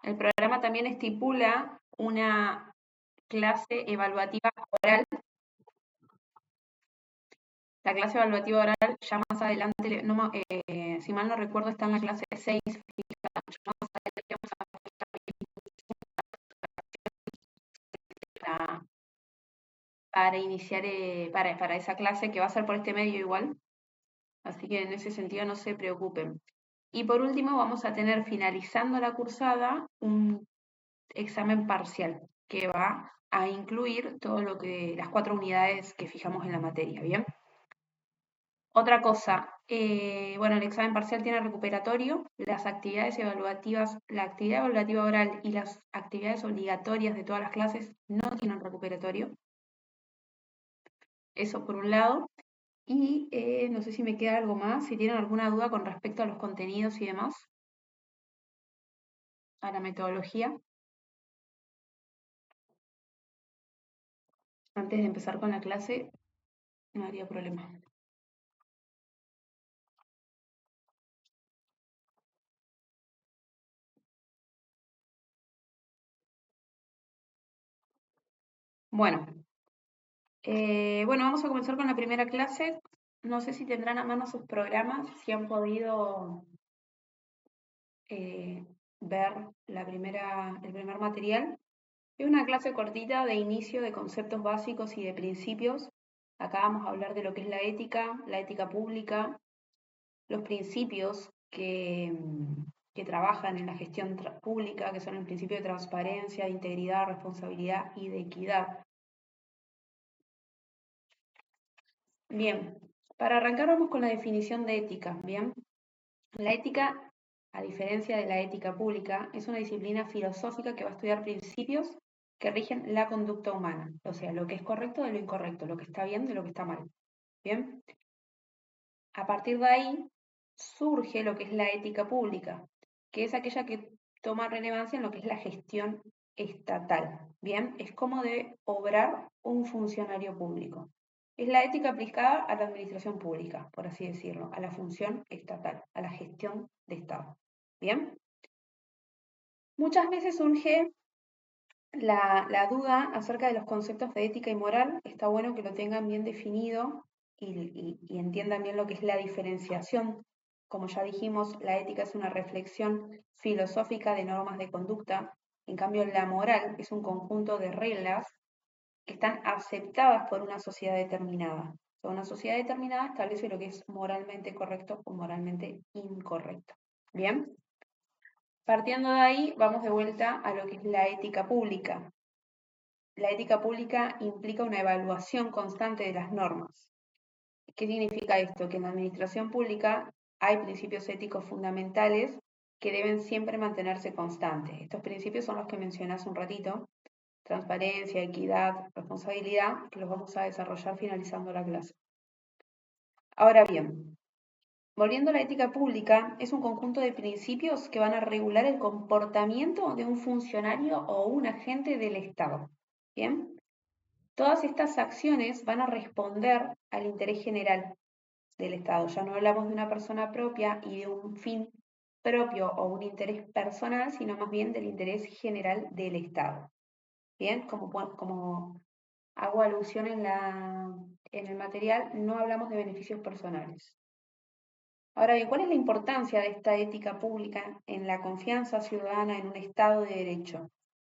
El programa también estipula una clase evaluativa oral. La clase evaluativa oral ya más adelante, si mal no recuerdo, está en la clase 6. Para, para iniciar, para esa clase que va a ser por este medio igual. Así que en ese sentido no se preocupen. Y por último vamos a tener, finalizando la cursada, un examen parcial que va a incluir todo lo que las 4 unidades que fijamos en la materia, ¿bien? Otra cosa, bueno, el examen parcial tiene recuperatorio, las actividades evaluativas, la actividad evaluativa oral y las actividades obligatorias de todas las clases no tienen recuperatorio. Eso por un lado. Y no sé si me queda algo más, si tienen alguna duda con respecto a los contenidos y demás, a la metodología, antes de empezar con la clase, no habría problema. Bueno, bueno, vamos a comenzar con la primera clase. No sé si tendrán a mano sus programas, si han podido ver el primer material. Es una clase cortita de inicio de conceptos básicos y de principios. Acá vamos a hablar de lo que es la ética pública, los principios que trabajan en la gestión pública, que son el principio de transparencia, de integridad, responsabilidad y de equidad. Bien, para arrancar vamos con la definición de ética, ¿bien? La ética, a diferencia de la ética pública, es una disciplina filosófica que va a estudiar principios que rigen la conducta humana, o sea, lo que es correcto de lo incorrecto, lo que está bien de lo que está mal. Bien, a partir de ahí surge lo que es la ética pública, que es aquella que toma relevancia en lo que es la gestión estatal. Bien, es como debe obrar un funcionario público. Es la ética aplicada a la administración pública, por así decirlo, a la función estatal, a la gestión de Estado. Bien, muchas veces surge la duda acerca de los conceptos de ética y moral. Está bueno que lo tengan bien definido y entiendan bien lo que es la diferenciación. Como ya dijimos, la ética es una reflexión filosófica de normas de conducta. En cambio, la moral es un conjunto de reglas que están aceptadas por una sociedad determinada. O sea, una sociedad determinada establece lo que es moralmente correcto o moralmente incorrecto. Bien, partiendo de ahí, vamos de vuelta a lo que es la ética pública. La ética pública implica una evaluación constante de las normas. ¿Qué significa esto? Que en la administración pública hay principios éticos fundamentales que deben siempre mantenerse constantes. Estos principios son los que mencioné hace un ratito: transparencia, equidad, responsabilidad, que los vamos a desarrollar finalizando la clase. Ahora bien, volviendo a la ética pública, es un conjunto de principios que van a regular el comportamiento de un funcionario o un agente del Estado. ¿Bien? Todas estas acciones van a responder al interés general del Estado. Ya no hablamos de una persona propia y de un fin propio o un interés personal, sino más bien del interés general del Estado. Bien, como hago alusión en el material, no hablamos de beneficios personales. Ahora bien, ¿cuál es la importancia de esta ética pública en la confianza ciudadana en un Estado de Derecho?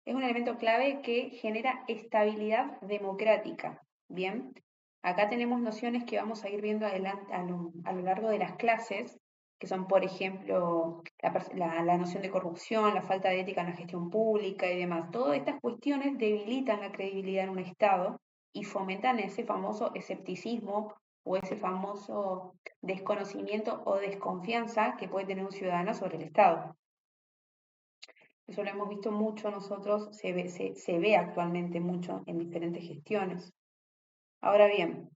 Es un elemento clave que genera estabilidad democrática. Bien, acá tenemos nociones que vamos a ir viendo adelante a lo largo de las clases, que son, por ejemplo, la noción de corrupción, la falta de ética en la gestión pública y demás. Todas estas cuestiones debilitan la credibilidad en un Estado y fomentan ese famoso escepticismo o ese famoso desconocimiento o desconfianza que puede tener un ciudadano sobre el Estado. Eso lo hemos visto mucho nosotros, se ve actualmente mucho en diferentes gestiones. Ahora bien,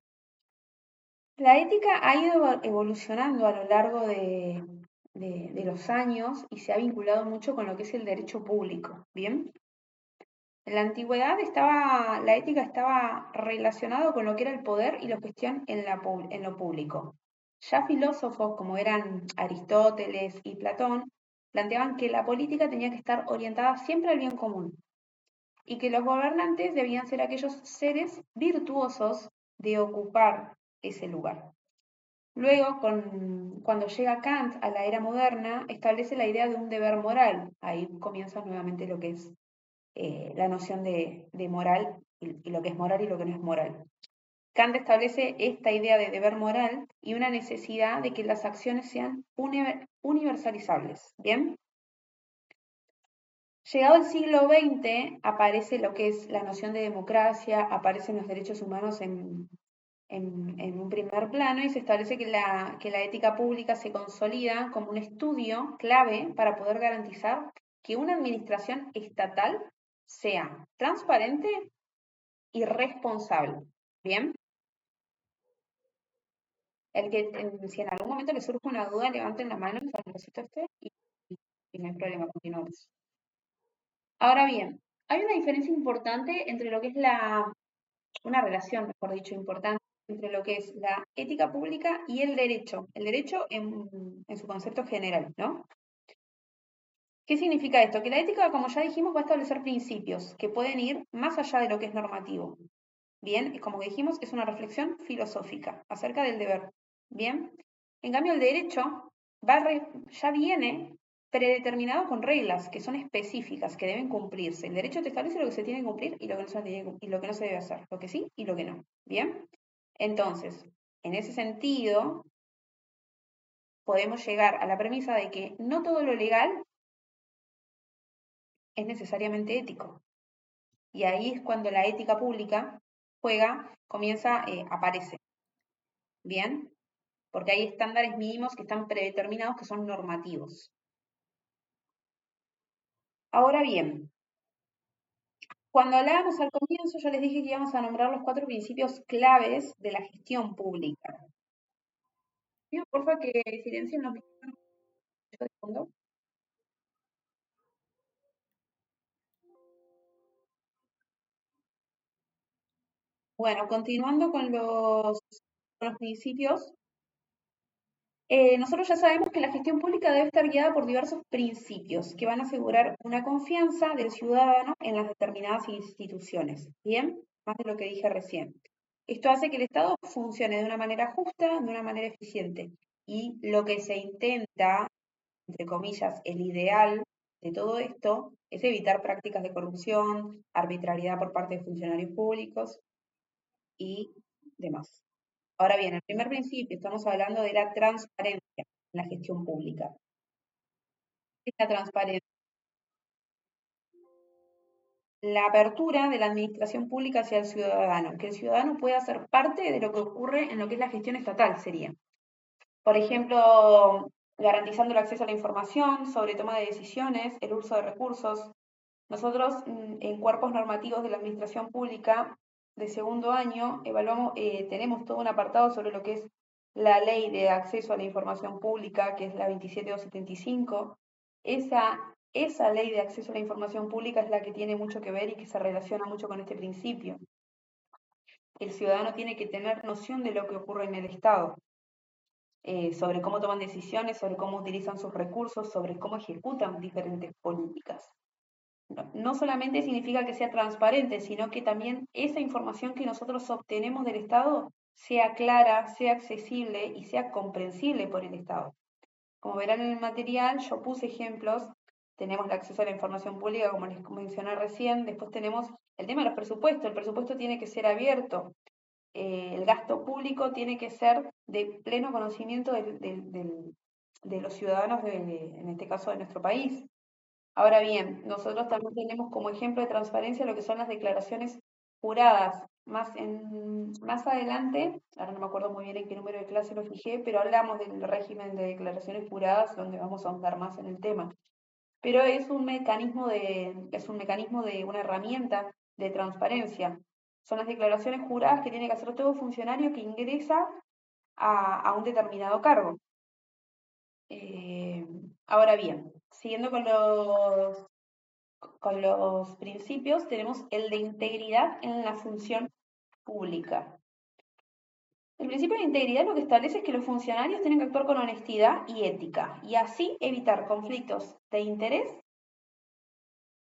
la ética ha ido evolucionando a lo largo de los años y se ha vinculado mucho con lo que es el derecho público. Bien, en la antigüedad la ética estaba relacionada con lo que era el poder y la gestión en lo público. Ya filósofos como eran Aristóteles y Platón planteaban que la política tenía que estar orientada siempre al bien común y que los gobernantes debían ser aquellos seres virtuosos de ocupar ese lugar. Luego, cuando llega Kant a la era moderna, establece la idea de un deber moral. Ahí comienza nuevamente lo que es la noción de moral y lo que es moral y lo que no es moral. Kant establece esta idea de deber moral y una necesidad de que las acciones sean universalizables. ¿Bien? Llegado el siglo XX, aparece lo que es la noción de democracia, aparecen los derechos humanos en un primer plano y se establece que la ética pública se consolida como un estudio clave para poder garantizar que una administración estatal sea transparente y responsable. ¿Bien? Si en algún momento les surge una duda, levanten la mano, y no hay problema, continuamos. Ahora bien, hay una diferencia importante entre lo que es una relación, mejor dicho, importante entre lo que es la ética pública y el derecho en su concepto general, ¿no? ¿Qué significa esto? Que la ética, como ya dijimos, va a establecer principios que pueden ir más allá de lo que es normativo. Bien, y como dijimos, es una reflexión filosófica acerca del deber. Bien, en cambio el derecho ya viene predeterminado con reglas que son específicas, que deben cumplirse. El derecho te establece lo que se tiene que cumplir y lo que no y lo que no se debe hacer, lo que sí y lo que no. Bien, entonces, en ese sentido, podemos llegar a la premisa de que no todo lo legal es necesariamente ético. Y ahí es cuando la ética pública aparece. Bien, porque hay estándares mínimos que están predeterminados, que son normativos. Ahora bien, cuando hablábamos al comienzo, yo les dije que íbamos a nombrar los 4 principios claves de la gestión pública. Pido porfa que silencien los micrófonos de fondo. Bueno, continuando con los principios, nosotros ya sabemos que la gestión pública debe estar guiada por diversos principios que van a asegurar una confianza del ciudadano en las determinadas instituciones. Bien, más de lo que dije recién. Esto hace que el Estado funcione de una manera justa, de una manera eficiente. Y lo que se intenta, entre comillas, el ideal de todo esto es evitar prácticas de corrupción, arbitrariedad por parte de funcionarios públicos y demás. Ahora bien, el primer principio, estamos hablando de la transparencia en la gestión pública. ¿Qué es la transparencia? La apertura de la administración pública hacia el ciudadano, que el ciudadano pueda ser parte de lo que ocurre en lo que es la gestión estatal, sería. Por ejemplo, garantizando el acceso a la información sobre toma de decisiones, el uso de recursos. Nosotros en cuerpos normativos de la administración pública de segundo año tenemos todo un apartado sobre lo que es la ley de acceso a la información pública, que es la 27275. Esa ley de acceso a la información pública es la que tiene mucho que ver y que se relaciona mucho con este principio. El ciudadano tiene que tener noción de lo que ocurre en el Estado, sobre cómo toman decisiones, sobre cómo utilizan sus recursos, sobre cómo ejecutan diferentes políticas. No solamente significa que sea transparente, sino que también esa información que nosotros obtenemos del Estado sea clara, sea accesible y sea comprensible por el Estado. Como verán en el material, yo puse ejemplos. Tenemos el acceso a la información pública, como les mencioné recién. Después tenemos el tema de los presupuestos. El presupuesto tiene que ser abierto. El gasto público tiene que ser de pleno conocimiento de los ciudadanos, en este caso de nuestro país. Ahora bien, nosotros también tenemos como ejemplo de transparencia lo que son las declaraciones juradas. Más adelante, ahora no me acuerdo muy bien en qué número de clase lo fijé, pero hablamos del régimen de declaraciones juradas donde vamos a ahondar más en el tema. Pero es un mecanismo de una herramienta de transparencia. Son las declaraciones juradas que tiene que hacer todo funcionario que ingresa a un determinado cargo. Eh, Ahora bien, siguiendo con los principios, tenemos el de integridad en la función pública. El principio de integridad lo que establece es que los funcionarios tienen que actuar con honestidad y ética, y así evitar conflictos de interés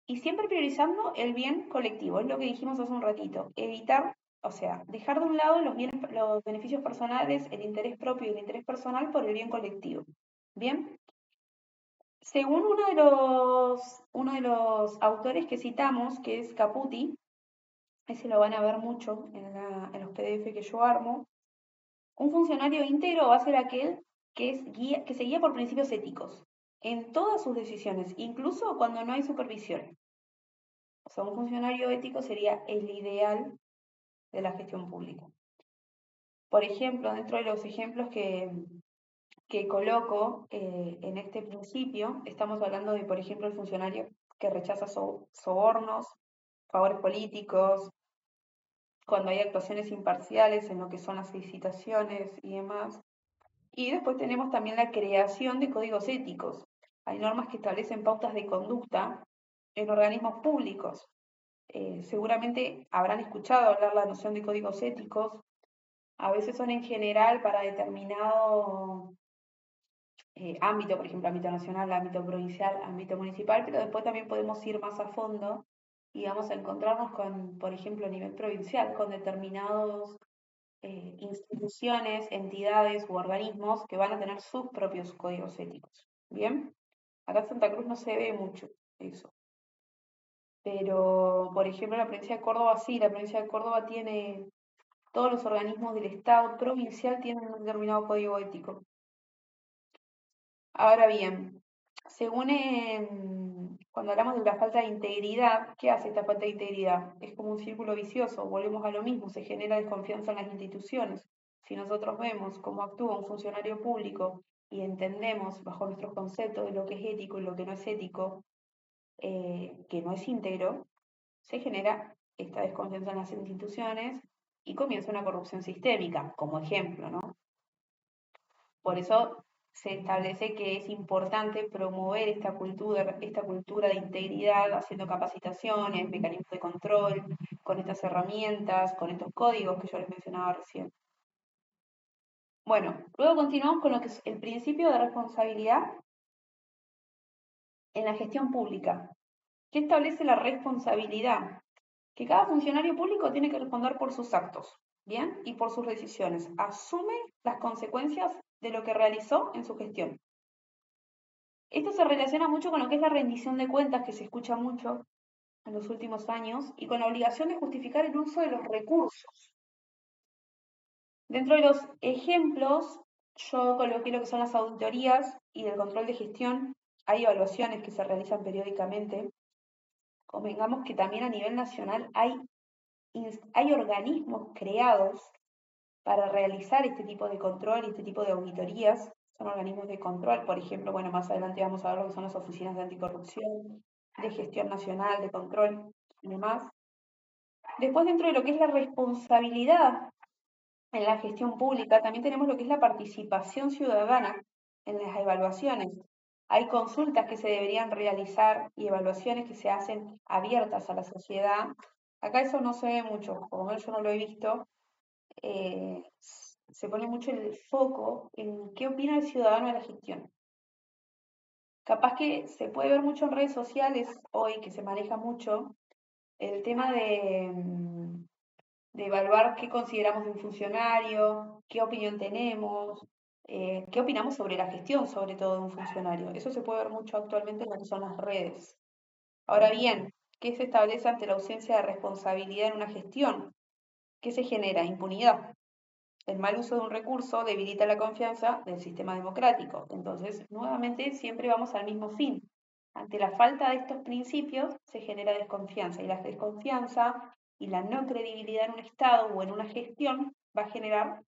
y siempre priorizando el bien colectivo. Es lo que dijimos hace un ratito. Evitar, o sea, dejar de un lado los beneficios personales, el interés propio y el interés personal por el bien colectivo. Bien, según uno de los autores que citamos, que es Caputi, ese lo van a ver mucho en los PDF que yo armo. Un funcionario íntegro va a ser aquel que se guía por principios éticos en todas sus decisiones, incluso cuando no hay supervisión. O sea, un funcionario ético sería el ideal de la gestión pública. Por ejemplo, dentro de los ejemplos que coloco en este principio, estamos hablando de, por ejemplo, el funcionario que rechaza sobornos, favores políticos, cuando hay actuaciones imparciales en lo que son las licitaciones y demás. Y después tenemos también la creación de códigos éticos. Hay normas que establecen pautas de conducta en organismos públicos. Seguramente habrán escuchado hablar la noción de códigos éticos. A veces son en general para determinado ámbito, por ejemplo, ámbito nacional, ámbito provincial, ámbito municipal, pero después también podemos ir más a fondo y vamos a encontrarnos con, por ejemplo, a nivel provincial, con determinados instituciones, entidades u organismos que van a tener sus propios códigos éticos. Bien, acá en Santa Cruz no se ve mucho eso. Pero, por ejemplo, la provincia de Córdoba sí, la provincia de Córdoba tiene, todos los organismos del Estado provincial tienen un determinado código ético. Ahora bien, según cuando hablamos de la falta de integridad, ¿qué hace esta falta de integridad? Es como un círculo vicioso, volvemos a lo mismo, se genera desconfianza en las instituciones. Si nosotros vemos cómo actúa un funcionario público y entendemos bajo nuestros conceptos de lo que es ético y lo que no es ético, que no es íntegro, se genera esta desconfianza en las instituciones y comienza una corrupción sistémica, como ejemplo, ¿no? Por eso se establece que es importante promover esta cultura de integridad, haciendo capacitaciones, mecanismos de control, con estas herramientas, con estos códigos que yo les mencionaba recién. Bueno, luego continuamos con lo que es el principio de responsabilidad en la gestión pública. ¿Qué establece la responsabilidad? Que cada funcionario público tiene que responder por sus actos, ¿bien? Y por sus decisiones. Asume las consecuencias de lo que realizó en su gestión. Esto se relaciona mucho con lo que es la rendición de cuentas, que se escucha mucho en los últimos años, y con la obligación de justificar el uso de los recursos. Dentro de los ejemplos, yo coloqué lo que son las auditorías y el control de gestión. Hay evaluaciones que se realizan periódicamente. Convengamos que también a nivel nacional hay organismos creados para realizar este tipo de control y este tipo de auditorías. Son organismos de control, por ejemplo, bueno, más adelante vamos a ver lo que son las oficinas de anticorrupción, de gestión nacional, de control y demás. Después, dentro de lo que es la responsabilidad en la gestión pública, también tenemos lo que es la participación ciudadana en las evaluaciones. Hay consultas que se deberían realizar y evaluaciones que se hacen abiertas a la sociedad. Acá eso no se ve mucho, como yo no lo he visto, se pone mucho el foco en qué opina el ciudadano de la gestión. Capaz que se puede ver mucho en redes sociales hoy, que se maneja mucho, el tema de evaluar qué consideramos de un funcionario, qué opinión tenemos, qué opinamos sobre la gestión, sobre todo de un funcionario. Eso se puede ver mucho actualmente en lo que son las redes. Ahora bien, ¿qué se establece ante la ausencia de responsabilidad en una gestión? ¿Qué se genera? Impunidad. El mal uso de un recurso debilita la confianza del sistema democrático. Entonces, nuevamente, siempre vamos al mismo fin. Ante la falta de estos principios se genera desconfianza y la desconfianza y la no credibilidad en un Estado o en una gestión va a generar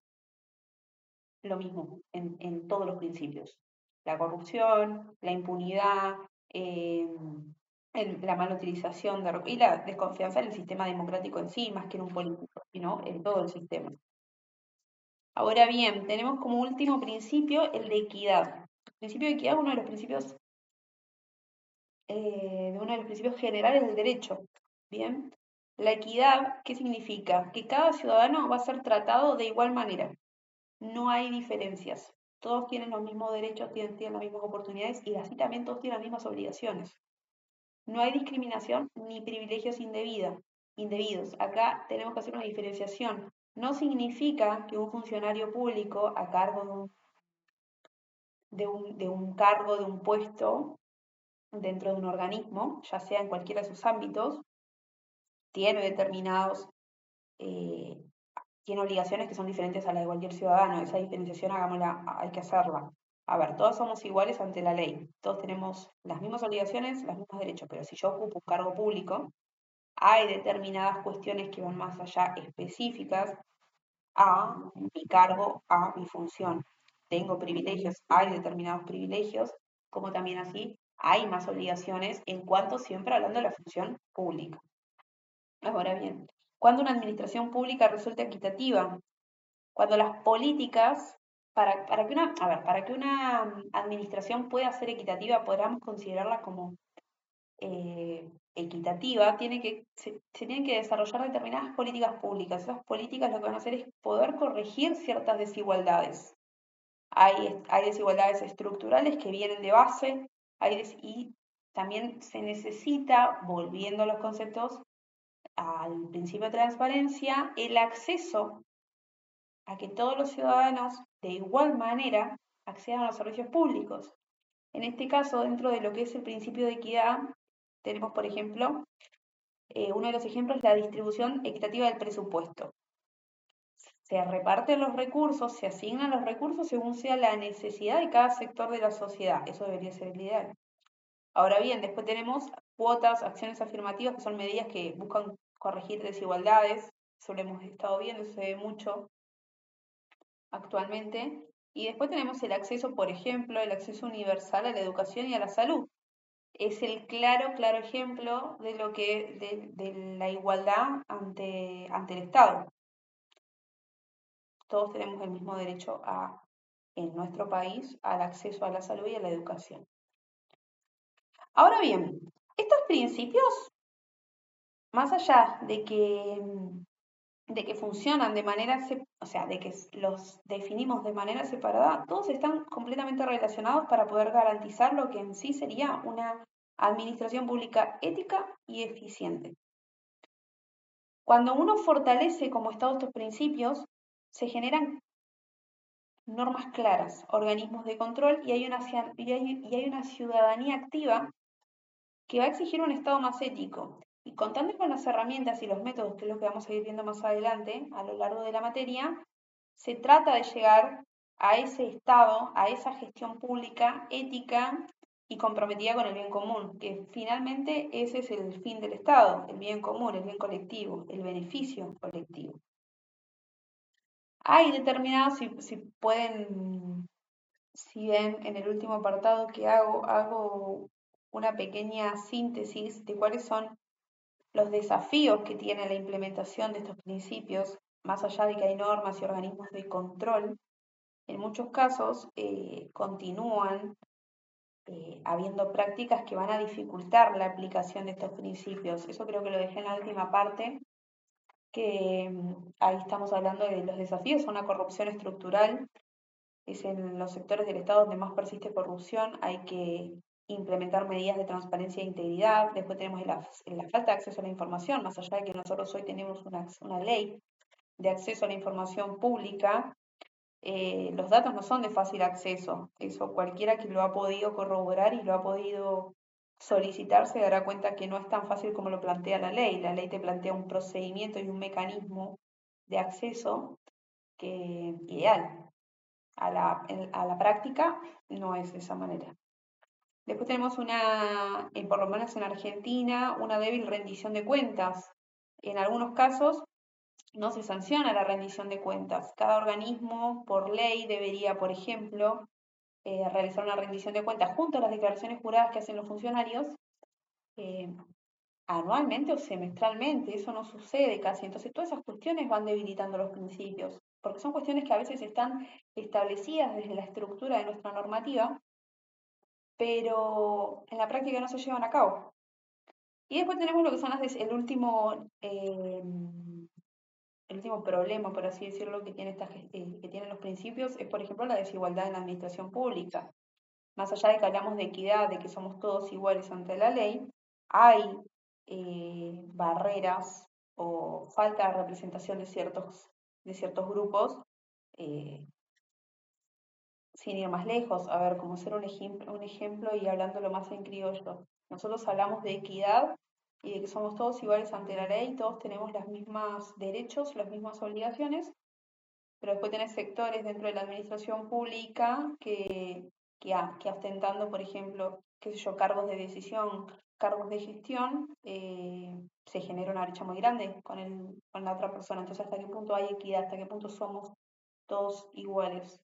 lo mismo en todos los principios. La corrupción, la impunidad, la mala utilización y la desconfianza en el sistema democrático en sí, más que en un político, sino en todo el sistema. Ahora bien, tenemos como último principio el de equidad. El principio de equidad es uno de los principios generales del derecho. Bien, la equidad, ¿qué significa? Que cada ciudadano va a ser tratado de igual manera. no hay diferencias. Todos tienen los mismos derechos, tienen las mismas oportunidades y así también todos tienen las mismas obligaciones. No hay discriminación ni privilegios indebidos. Acá tenemos que hacer una diferenciación. No significa que un funcionario público a cargo de un cargo, de un puesto dentro de un organismo, ya sea en cualquiera de sus ámbitos, tiene determinados, eh, tiene obligaciones que son diferentes a las de cualquier ciudadano. Esa diferenciación, hagámosla, hay que hacerla. A ver, todos somos iguales ante la ley. Todos tenemos las mismas obligaciones, los mismos derechos, pero si yo ocupo un cargo público, hay determinadas cuestiones que van más allá específicas a mi cargo, a mi función. Tengo privilegios, hay determinados privilegios, como también así hay más obligaciones en cuanto siempre hablando de la función pública. Ahora bien, cuando una administración pública resulta equitativa, cuando las políticas, para que una administración pueda ser equitativa, podamos considerarla como equitativa, se tienen que desarrollar determinadas políticas públicas. Esas políticas lo que van a hacer es poder corregir ciertas desigualdades. Hay desigualdades estructurales que vienen de base y también se necesita, volviendo a los conceptos, al principio de transparencia, el acceso a que todos los ciudadanos de igual manera accedan a los servicios públicos. En este caso, dentro de lo que es el principio de equidad, tenemos, por ejemplo, uno de los ejemplos es la distribución equitativa del presupuesto. Se reparten los recursos, se asignan los recursos según sea la necesidad de cada sector de la sociedad. Eso debería ser el ideal. Ahora bien, después tenemos cuotas, acciones afirmativas, que son medidas que buscan corregir desigualdades. Eso lo hemos estado viendo, se ve mucho actualmente. Y después tenemos el acceso, por ejemplo, el acceso universal a la educación y a la salud. Es el claro ejemplo de lo que de la igualdad ante el Estado. Todos tenemos el mismo derecho en nuestro país al acceso a la salud y a la educación. Ahora bien, estos principios, más allá de que funcionan de manera, o sea, de que los definimos de manera separada, todos están completamente relacionados para poder garantizar lo que en sí sería una administración pública ética y eficiente. Cuando uno fortalece como Estado estos principios, se generan normas claras, organismos de control y hay una ciudadanía activa que va a exigir un Estado más ético. Y contando con las herramientas y los métodos, que es lo que vamos a ir viendo más adelante a lo largo de la materia, se trata de llegar a ese Estado, a esa gestión pública ética y comprometida con el bien común, que finalmente ese es el fin del Estado, el bien común, el bien colectivo, el beneficio colectivo. Hay determinados, si ven en el último apartado que hago una pequeña síntesis de cuáles son los desafíos que tiene la implementación de estos principios, más allá de que hay normas y organismos de control, en muchos casos continúan habiendo prácticas que van a dificultar la aplicación de estos principios. Eso creo que lo dejé en la última parte, que ahí estamos hablando de los desafíos a una corrupción estructural. Es en los sectores del Estado donde más persiste corrupción, hay que implementar medidas de transparencia e integridad. Después tenemos la falta de acceso a la información, más allá de que nosotros hoy tenemos una ley de acceso a la información pública, los datos no son de fácil acceso. Eso cualquiera que lo ha podido corroborar y lo ha podido solicitar se dará cuenta que no es tan fácil como lo plantea la ley. La ley te plantea un procedimiento y un mecanismo de acceso ideal. A la práctica no es de esa manera. Después tenemos por lo menos en Argentina, una débil rendición de cuentas. En algunos casos no se sanciona la rendición de cuentas. Cada organismo por ley debería, por ejemplo, realizar una rendición de cuentas junto a las declaraciones juradas que hacen los funcionarios eh, anualmente o semestralmente. Eso no sucede casi. Entonces todas esas cuestiones van debilitando los principios, porque son cuestiones que a veces están establecidas desde la estructura de nuestra normativa, pero en la práctica no se llevan a cabo. Y después tenemos lo que son el último el último problema, por así decirlo, que tiene que tienen los principios es, por ejemplo, la desigualdad en la administración pública. Más allá de que hablamos de equidad, de que somos todos iguales ante la ley, hay barreras o falta de representación de ciertos grupos, eh, sin ir más lejos, a ver, como ser un ejemplo y hablándolo más en criollo. Nosotros hablamos de equidad y de que somos todos iguales ante la ley, todos tenemos los mismos derechos, las mismas obligaciones, pero después tenés sectores dentro de la administración pública que ostentando, por ejemplo, qué sé yo, cargos de decisión, cargos de gestión, se genera una brecha muy grande con la otra persona. Entonces, ¿hasta qué punto hay equidad? ¿Hasta qué punto somos todos iguales?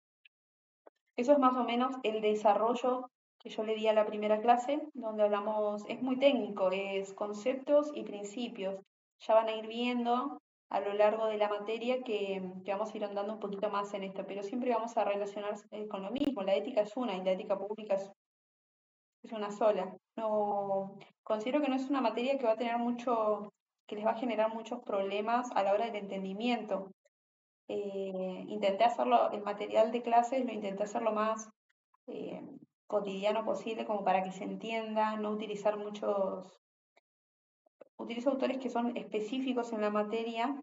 Eso es más o menos el desarrollo que yo le di a la primera clase, donde hablamos, es muy técnico, es conceptos y principios. Ya van a ir viendo a lo largo de la materia que vamos a ir andando un poquito más en esto, pero siempre vamos a relacionar con lo mismo. La ética es una y la ética pública es una sola. No, considero que no es una materia que va a tener que les va a generar muchos problemas a la hora del entendimiento. Intenté hacerlo, el material de clases lo intenté hacerlo más eh, cotidiano posible como para que se entienda, no utilizar utilizo autores que son específicos en la materia,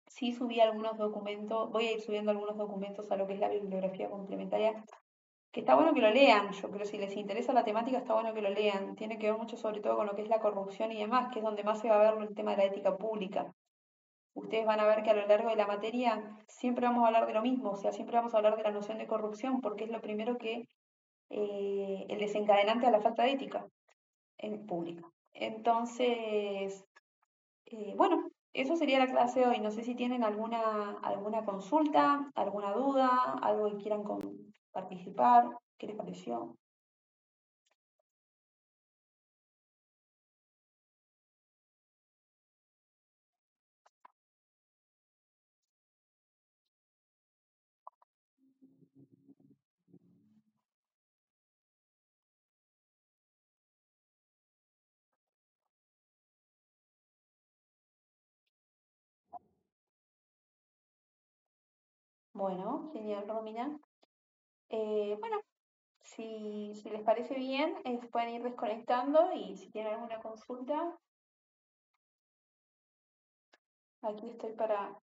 sí subí algunos documentos, voy a ir subiendo algunos documentos a lo que es la bibliografía complementaria, que está bueno que lo lean, yo creo que si les interesa la temática está bueno que lo lean, tiene que ver mucho sobre todo con lo que es la corrupción y demás, que es donde más se va a ver el tema de la ética pública. Ustedes van a ver que a lo largo de la materia siempre vamos a hablar de lo mismo, o sea, siempre vamos a hablar de la noción de corrupción, porque es lo primero que el desencadenante a la falta de ética en pública. Entonces, bueno, eso sería la clase de hoy. No sé si tienen alguna consulta, alguna duda, algo que quieran participar, ¿qué les pareció? Bueno, genial, Romina. Bueno, si les parece bien, pueden ir desconectando y si tienen alguna consulta, aquí estoy para